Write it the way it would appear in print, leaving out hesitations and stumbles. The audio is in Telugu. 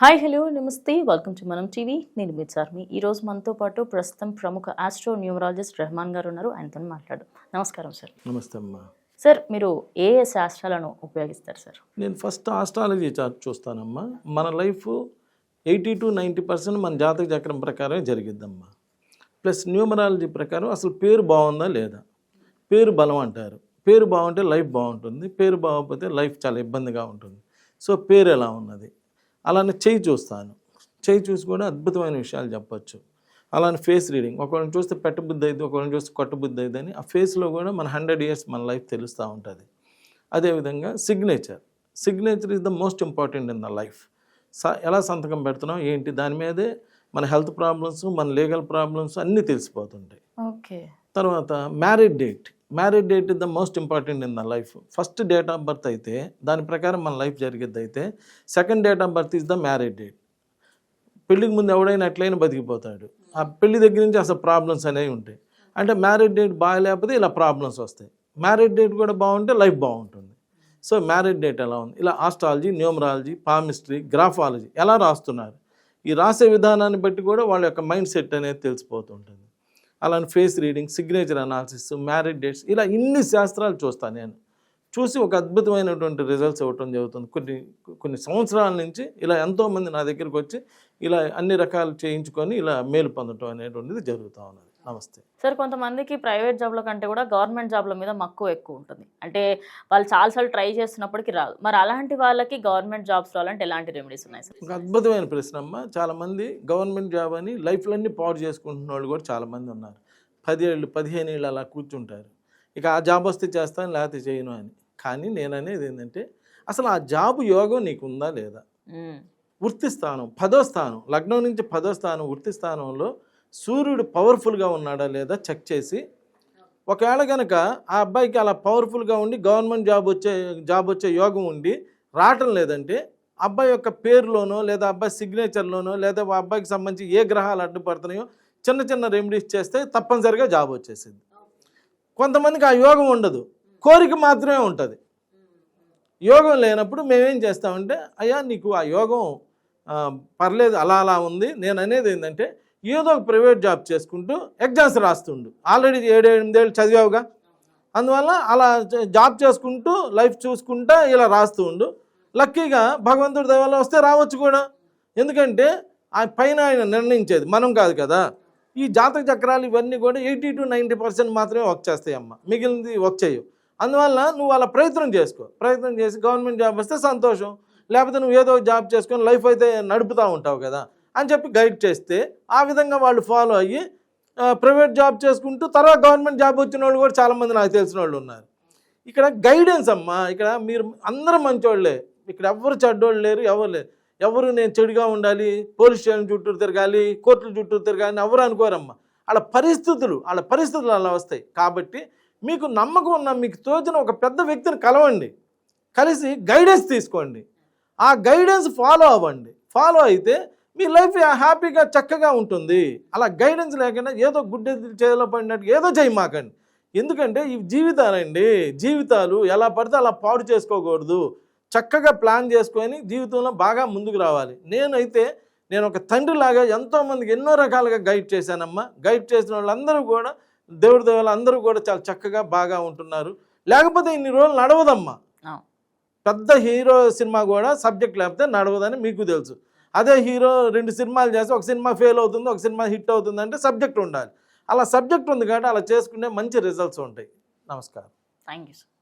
హాయ్ హలో నమస్తే వెల్కమ్ టు మనం టీవీ. నేను మీ చార్మి. ఈరోజు మనతో పాటు ప్రస్తుతం ప్రముఖ ఆస్ట్రో న్యూమరాలజిస్ట్ రెహమాన్ గారు ఉన్నారు. ఆయనతో మాట్లాడు. నమస్కారం సార్. నమస్తే అమ్మా. సార్, మీరు ఏ ఏ శాస్త్రాలను ఉపయోగిస్తారు సార్? నేను ఫస్ట్ ఆస్ట్రాలజీ చార్ట్ చూస్తానమ్మా. మన లైఫ్ 80 to 90% మన జాతక చక్రం ప్రకారమే జరిగిద్దమ్మా. ప్లస్ న్యూమరాలజీ ప్రకారం అసలు పేరు బాగుందా లేదా, పేరు బలం అంటారు. పేరు బాగుంటే లైఫ్ బాగుంటుంది, పేరు బాగోకపోతే లైఫ్ చాలా ఇబ్బందిగా ఉంటుంది. సో పేరు ఎలా ఉన్నది, అలానే చెయ్యి చూస్తాను. చెయ్యి చూసి కూడా అద్భుతమైన విషయాలు చెప్పచ్చు. అలానే ఫేస్ రీడింగ్, ఒకళ్ళని చూస్తే పెట్టబుద్ధి అయింది, ఒకళ్ళని చూస్తే కొట్టబుద్ధి అయింది అని ఆ ఫేస్లో కూడా మన 100 years మన లైఫ్ తెలుస్తూ ఉంటుంది. అదేవిధంగా signature is the most important in the life. ఎలా సంతకం పెడుతున్నాం ఏంటి, దాని మీదే మన హెల్త్ ప్రాబ్లమ్స్, మన లీగల్ ప్రాబ్లమ్స్ అన్నీ తెలిసిపోతుంటాయి. ఓకే. తర్వాత marriage date is the most important in the life. First date of birth అయితే దాని ప్రకారం మన లైఫ్ జరిగేది అయితే, second date of birth is the marriage date. పెళ్ళికి ముందు ఎవడైనా ఎట్లయినా బతికిపోతాడు. ఆ పెళ్లి దగ్గర నుంచి అసలు ప్రాబ్లమ్స్ అనేవి ఉంటాయి. అంటే మ్యారేజ్ డేట్ బాగాలేకపోతే ఇలా ప్రాబ్లమ్స్ వస్తాయి. మ్యారేజ్ డేట్ కూడా బాగుంటే లైఫ్ బాగుంటుంది. సో మ్యారేజ్ డేట్ ఎలా ఉంది, ఇలా ఆస్ట్రాలజీ, న్యూమరాలజీ, పామిస్ట్రీ, గ్రాఫాలజీ ఎలా రాస్తున్నారు, ఈ రాసే విధానాన్ని బట్టి కూడా వాళ్ళ యొక్క మైండ్ సెట్ అనేది తెలిసిపోతుంటుంది. అలానే face reading, signature analysis, marriage dates, ఇలా ఇన్ని శాస్త్రాలు చూస్తాను. నేను చూసి ఒక అద్భుతమైనటువంటి రిజల్ట్స్ ఇవ్వటం జరుగుతుంది. కొన్ని సంవత్సరాల నుంచి ఇలా ఎంతోమంది నా దగ్గరికి వచ్చి ఇలా అన్ని రకాలు చేయించుకొని ఇలా మేలు పొందటం అనేటువంటిది జరుగుతూ ఉన్నది. నమస్తే సార్, కొంతమందికి ప్రైవేట్ జాబ్ల కంటే కూడా గవర్నమెంట్ జాబ్ల మీద మక్కువ ఎక్కువ ఉంటుంది. అంటే వాళ్ళు చాలాసార్లు ట్రై చేస్తున్నప్పటికీ రాదు. మరి అలాంటి వాళ్ళకి గవర్నమెంట్ జాబ్స్ రావాలంటే ఎలాంటి రెమెడీస్ ఉన్నాయి సార్? ఒక అద్భుతమైన ప్రశ్న అమ్మ. చాలామంది గవర్నమెంట్ జాబ్ అని లైఫ్లన్నీ పాడు చేసుకుంటున్న వాళ్ళు కూడా చాలామంది ఉన్నారు. 10 ఏళ్ళు 15 ఏళ్ళు అలా కూర్చుంటారు. ఇక ఆ జాబ్ వస్తే చేస్తాను లేకపోతే చేయను అని. కానీ నేను అనేది ఏంటంటే, అసలు ఆ జాబు యోగం నీకు ఉందా లేదా, వృత్తి స్థానం 10వ స్థానం, లగ్నం నుంచి 10వ స్థానం వృత్తి స్థానంలో సూర్యుడు పవర్ఫుల్గా ఉన్నాడా లేదా చెక్ చేసి, ఒకవేళ కనుక ఆ అబ్బాయికి అలా పవర్ఫుల్గా ఉండి గవర్నమెంట్ జాబ్ వచ్చే యోగం ఉండి రావటం లేదంటే, అబ్బాయి యొక్క పేరులోనో లేదా అబ్బాయి సిగ్నేచర్లోనో లేదా ఆ అబ్బాయికి సంబంధించి ఏ గ్రహాలు అడ్డుపడుతున్నాయో చిన్న చిన్న రెమెడీస్ చేస్తే తప్పనిసరిగా జాబ్ వచ్చేసింది. కొంతమందికి ఆ యోగం ఉండదు, కోరిక మాత్రమే ఉంటుంది. యోగం లేనప్పుడు మేమేం చేస్తామంటే, అయ్యా నీకు ఆ యోగం పర్లేదు అలా అలా ఉంది, నేను అనేది ఏంటంటే ఏదో ఒక ప్రైవేట్ జాబ్ చేసుకుంటూ ఎగ్జామ్స్ రాస్తుండు. ఆల్రెడీ 7-8 ఏళ్ళు చదివావుగా, అందువల్ల అలా జాబ్ చేసుకుంటూ లైఫ్ చూసుకుంటా ఇలా రాస్తూ ఉండు. లక్కీగా భగవంతుడి దయ వల్ల వస్తే రావచ్చు కూడా. ఎందుకంటే ఆ పైన ఆయన నిర్ణయించేది, మనం కాదు కదా. ఈ జాతక చక్రాలు ఇవన్నీ కూడా 80 to 90% మాత్రమే వర్క్ చేస్తాయి అమ్మ, మిగిలినది వర్క్ చేయవు. అందువల్ల నువ్వు అలా ప్రయత్నం చేసి గవర్నమెంట్ జాబ్ వస్తే సంతోషం, లేకపోతే నువ్వు ఏదో జాబ్ చేసుకొని లైఫ్ అయితే నడుపుతూ ఉంటావు కదా అని చెప్పి గైడ్ చేస్తే, ఆ విధంగా వాళ్ళు ఫాలో అయ్యి ప్రైవేట్ జాబ్ చేసుకుంటూ తర్వాత గవర్నమెంట్ జాబ్ వచ్చిన వాళ్ళు కూడా చాలామంది నాకు తెలిసిన వాళ్ళు ఉన్నారు. ఇక్కడ గైడెన్స్ అమ్మ. ఇక్కడ మీరు అందరూ మంచోళ్ళే, ఇక్కడ ఎవరు చెడ్డోళ్ళు లేరు, ఎవరు నేను చెడుగా ఉండాలి, పోలీస్ స్టేషన్ చుట్టూ తిరగాలి, కోర్టుల చుట్టూ తిరగాలి ఎవరు అనుకోరమ్మా. వాళ్ళ పరిస్థితులు అలా వస్తాయి. కాబట్టి మీకు నమ్మకం ఉన్న, మీకు తోచిన ఒక పెద్ద వ్యక్తిని కలవండి, కలిసి గైడెన్స్ తీసుకోండి, ఆ గైడెన్స్ ఫాలో అవ్వండి. ఫాలో అయితే మీ లైఫ్ హ్యాపీగా చక్కగా ఉంటుంది. అలా గైడెన్స్ లేకుండా ఏదో గుడ్డ చేతిలో పడినట్టు ఏదో చేయమాకండి. ఎందుకంటే ఈ జీవితాలు ఎలా పడితే అలా పాడు చేసుకోకూడదు. చక్కగా ప్లాన్ చేసుకొని జీవితంలో బాగా ముందుకు రావాలి. నేను ఒక తండ్రిలాగా ఎంతోమందికి ఎన్నో రకాలుగా గైడ్ చేశానమ్మా. గైడ్ చేసిన వాళ్ళందరూ కూడా దేవుడి దేవాలు అందరూ కూడా చాలా చక్కగా బాగా ఉంటున్నారు. లేకపోతే ఇన్ని రోజులు నడవదమ్మా. పెద్ద హీరో సినిమా కూడా సబ్జెక్ట్ లేకపోతే నడవదని మీకు తెలుసు. అదే హీరో 2 సినిమాలు చేస్తే ఒక సినిమా ఫెయిల్ అవుతుంది, ఒక సినిమా హిట్ అవుతుంది అంటే సబ్జెక్ట్ ఉండాలి. అలా సబ్జెక్ట్ ఉంది కాబట్టి అలా చేసుకుంటే మంచి రిజల్ట్స్ ఉంటాయి. నమస్కారం. Thank you sir.